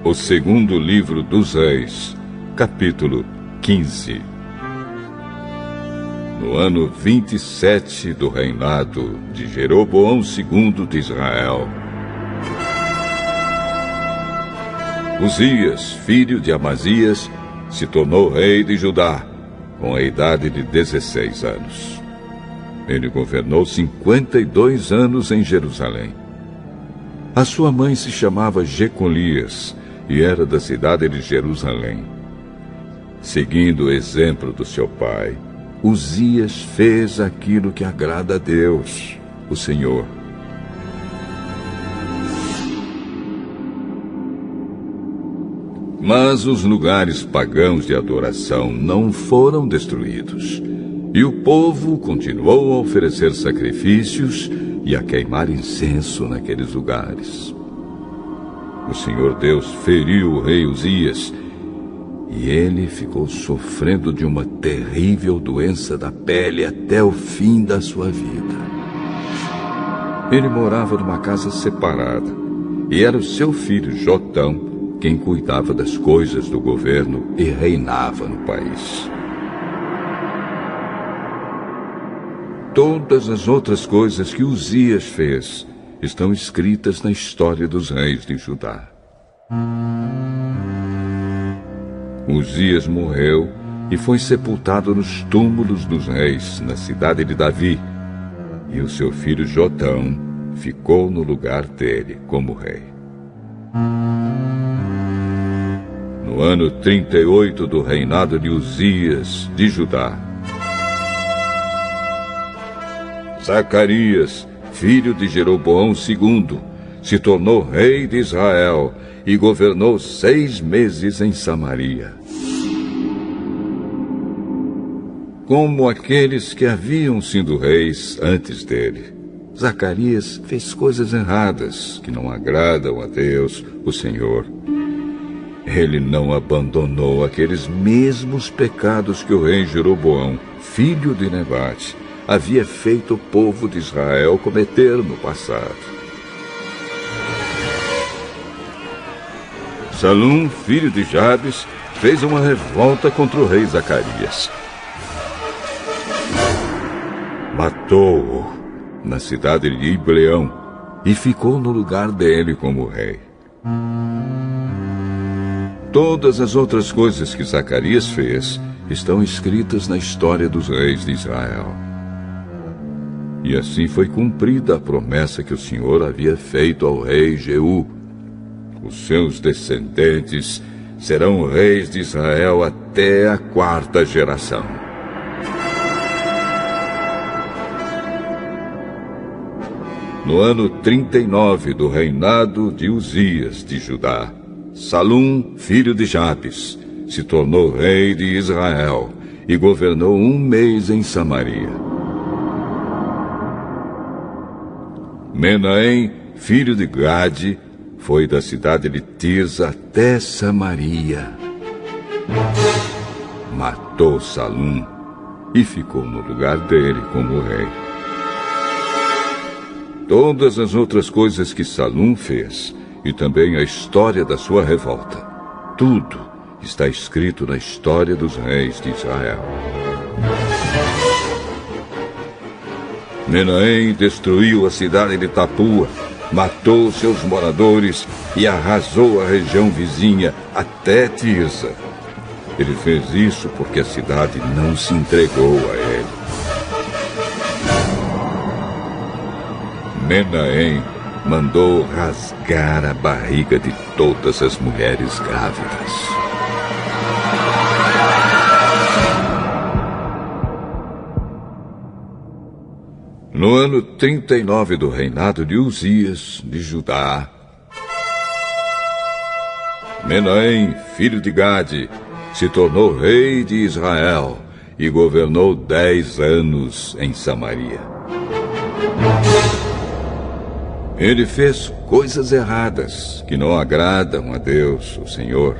O segundo livro dos Reis, capítulo 15. No ano 27 do reinado de Jeroboão II de Israel, Uzias, filho de Amazias, se tornou rei de Judá, com a idade de 16 anos. Ele governou 52 anos em Jerusalém. A sua mãe se chamava Jecolias e era da cidade de Jerusalém. Seguindo o exemplo do seu pai, Uzias fez aquilo que agrada a Deus, o Senhor. Mas os lugares pagãos de adoração não foram destruídos, e o povo continuou a oferecer sacrifícios e a queimar incenso naqueles lugares. O Senhor Deus feriu o rei Uzias, e ele ficou sofrendo de uma terrível doença da pele até o fim da sua vida. Ele morava numa casa separada, e era o seu filho Jotão quem cuidava das coisas do governo e reinava no país. Todas as outras coisas que Uzias fez estão escritas na história dos reis de Judá. Uzias morreu e foi sepultado nos túmulos dos reis, na cidade de Davi, e o seu filho Jotão ficou no lugar dele como rei. No ano 38 do reinado de Uzias de Judá, Zacarias, filho de Jeroboão II, se tornou rei de Israel e governou 6 meses em Samaria. Como aqueles que haviam sido reis antes dele, Zacarias fez coisas erradas que não agradam a Deus, o Senhor. Ele não abandonou aqueles mesmos pecados que o rei Jeroboão, filho de Nebate, havia feito o povo de Israel cometer no passado. Salum, filho de Jabes, fez uma revolta contra o rei Zacarias. Matou-o na cidade de Ibleão e ficou no lugar dele como rei. Todas as outras coisas que Zacarias fez estão escritas na história dos reis de Israel. E assim foi cumprida a promessa que o Senhor havia feito ao rei Jeú. Os seus descendentes serão reis de Israel até a 4ª geração. No ano 39 do reinado de Uzias de Judá, Salum, filho de Jabes, se tornou rei de Israel e governou 1 mês em Samaria. Menahem, filho de Gade, foi da cidade de Tirza até Samaria. Matou Salum e ficou no lugar dele como rei. Todas as outras coisas que Salum fez, e também a história da sua revolta, tudo está escrito na história dos reis de Israel. Menahem destruiu a cidade de Tapua, matou seus moradores e arrasou a região vizinha até Tirza. Ele fez isso porque a cidade não se entregou a ele. Menahem mandou rasgar a barriga de todas as mulheres grávidas. No ano 39 do reinado de Uzias de Judá, Menahem, filho de Gade, se tornou rei de Israel e governou 10 anos em Samaria. Ele fez coisas erradas que não agradam a Deus, o Senhor.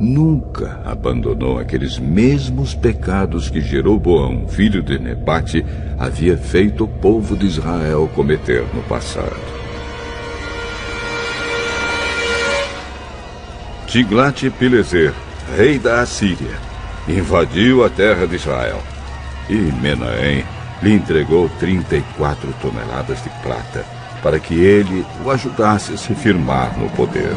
Nunca abandonou aqueles mesmos pecados que Jeroboão, filho de Nebate, havia feito o povo de Israel cometer no passado. Tiglat-Pileser, rei da Assíria, invadiu a terra de Israel. E Menahem lhe entregou 34 toneladas de prata para que ele o ajudasse a se firmar no poder.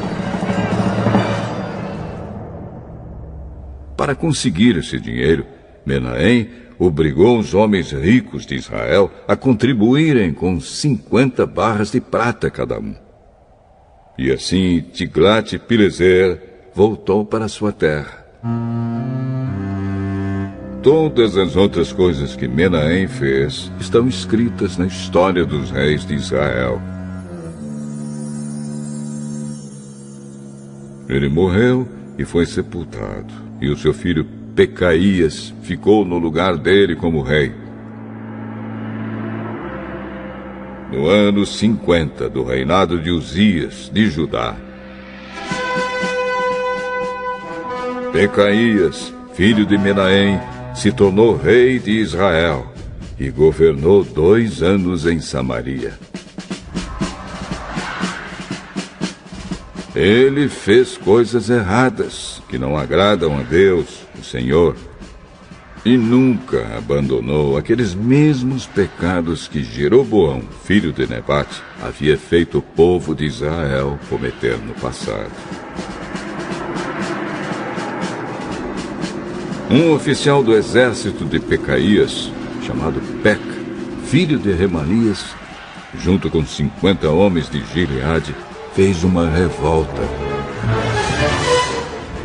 Para conseguir esse dinheiro, Menahem obrigou os homens ricos de Israel a contribuírem com 50 barras de prata cada um. E assim Tiglat-Pileser voltou para sua terra. Todas as outras coisas que Menahem fez estão escritas na história dos reis de Israel. Ele morreu e foi sepultado, e o seu filho Pecaías ficou no lugar dele como rei. No ano 50 do reinado de Uzias, de Judá, Pecaías, filho de Menahem, se tornou rei de Israel e governou 2 anos em Samaria. Ele fez coisas erradas que não agradam a Deus, o Senhor, e nunca abandonou aqueles mesmos pecados que Jeroboão, filho de Nebate, havia feito o povo de Israel cometer no passado. Um oficial do exército de Pecaías, chamado Peca, filho de Remalias, junto com 50 homens de Gileade, fez uma revolta.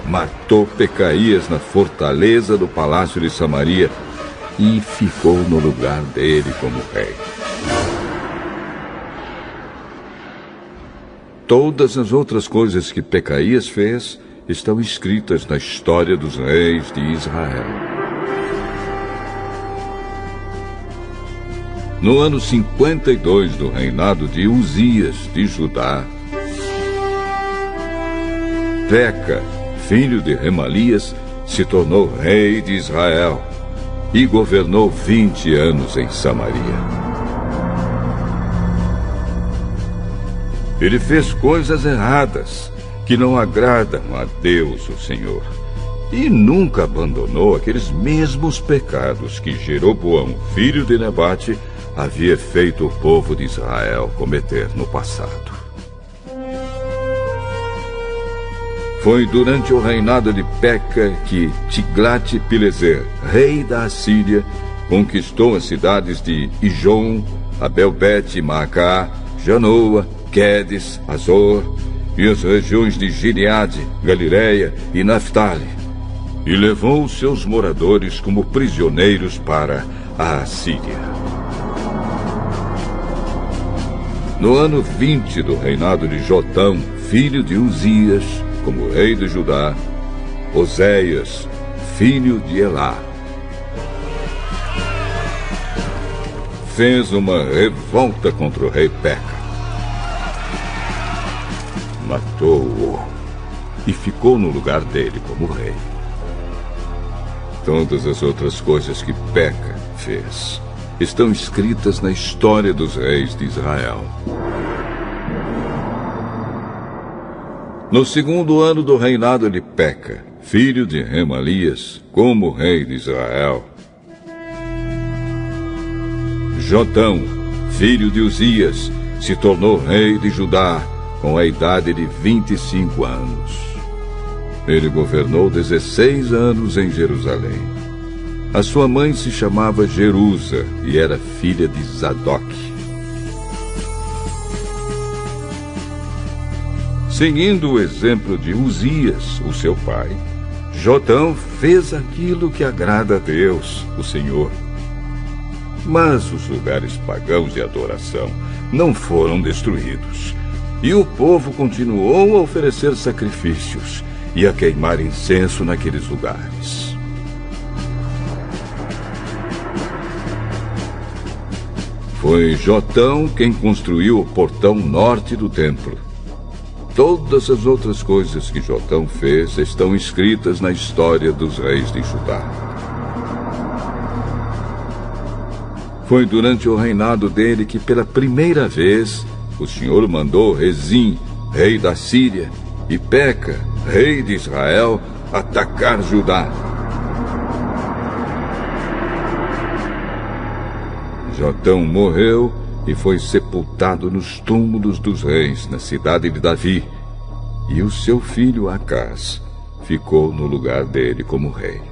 Matou Pecaías na fortaleza do palácio de Samaria e ficou no lugar dele como rei. Todas as outras coisas que Pecaías fez estão escritas na história dos reis de Israel. No ano 52 do reinado de Uzias de Judá, Peca, filho de Remalias, se tornou rei de Israel e governou 20 anos em Samaria. Ele fez coisas erradas que não agradam a Deus, o Senhor, e nunca abandonou aqueles mesmos pecados que Jeroboão, filho de Nebate, havia feito o povo de Israel cometer no passado. Foi durante o reinado de Peca que Tiglat-Pileser, rei da Assíria, conquistou as cidades de Ijon, Abel-Bet-Maacá, Janoa, Quedes, Azor e as regiões de Gileade, Galileia e Naftali, e levou seus moradores como prisioneiros para a Assíria. No ano 20 do reinado de Jotão, filho de Uzias, como rei de Judá, Oséias, filho de Elá, fez uma revolta contra o rei Peca. Matou-o e ficou no lugar dele como rei. Todas as outras coisas que Peca fez estão escritas na história dos reis de Israel. No 2º ano do reinado de Peca, filho de Remalias, como rei de Israel, Jotão, filho de Uzias, se tornou rei de Judá com a idade de 25 anos. Ele governou 16 anos em Jerusalém. A sua mãe se chamava Jerusa e era filha de Zadoque. Seguindo o exemplo de Uzias, o seu pai, Jotão fez aquilo que agrada a Deus, o Senhor. Mas os lugares pagãos de adoração não foram destruídos, e o povo continuou a oferecer sacrifícios e a queimar incenso naqueles lugares. Foi Jotão quem construiu o portão norte do templo. Todas as outras coisas que Jotão fez estão escritas na história dos reis de Judá. Foi durante o reinado dele que, pela primeira vez, o Senhor mandou Rezim, rei da Síria, e Peca, rei de Israel, atacar Judá. Jotão morreu e foi sepultado nos túmulos dos reis, na cidade de Davi. E o seu filho Acás ficou no lugar dele como rei.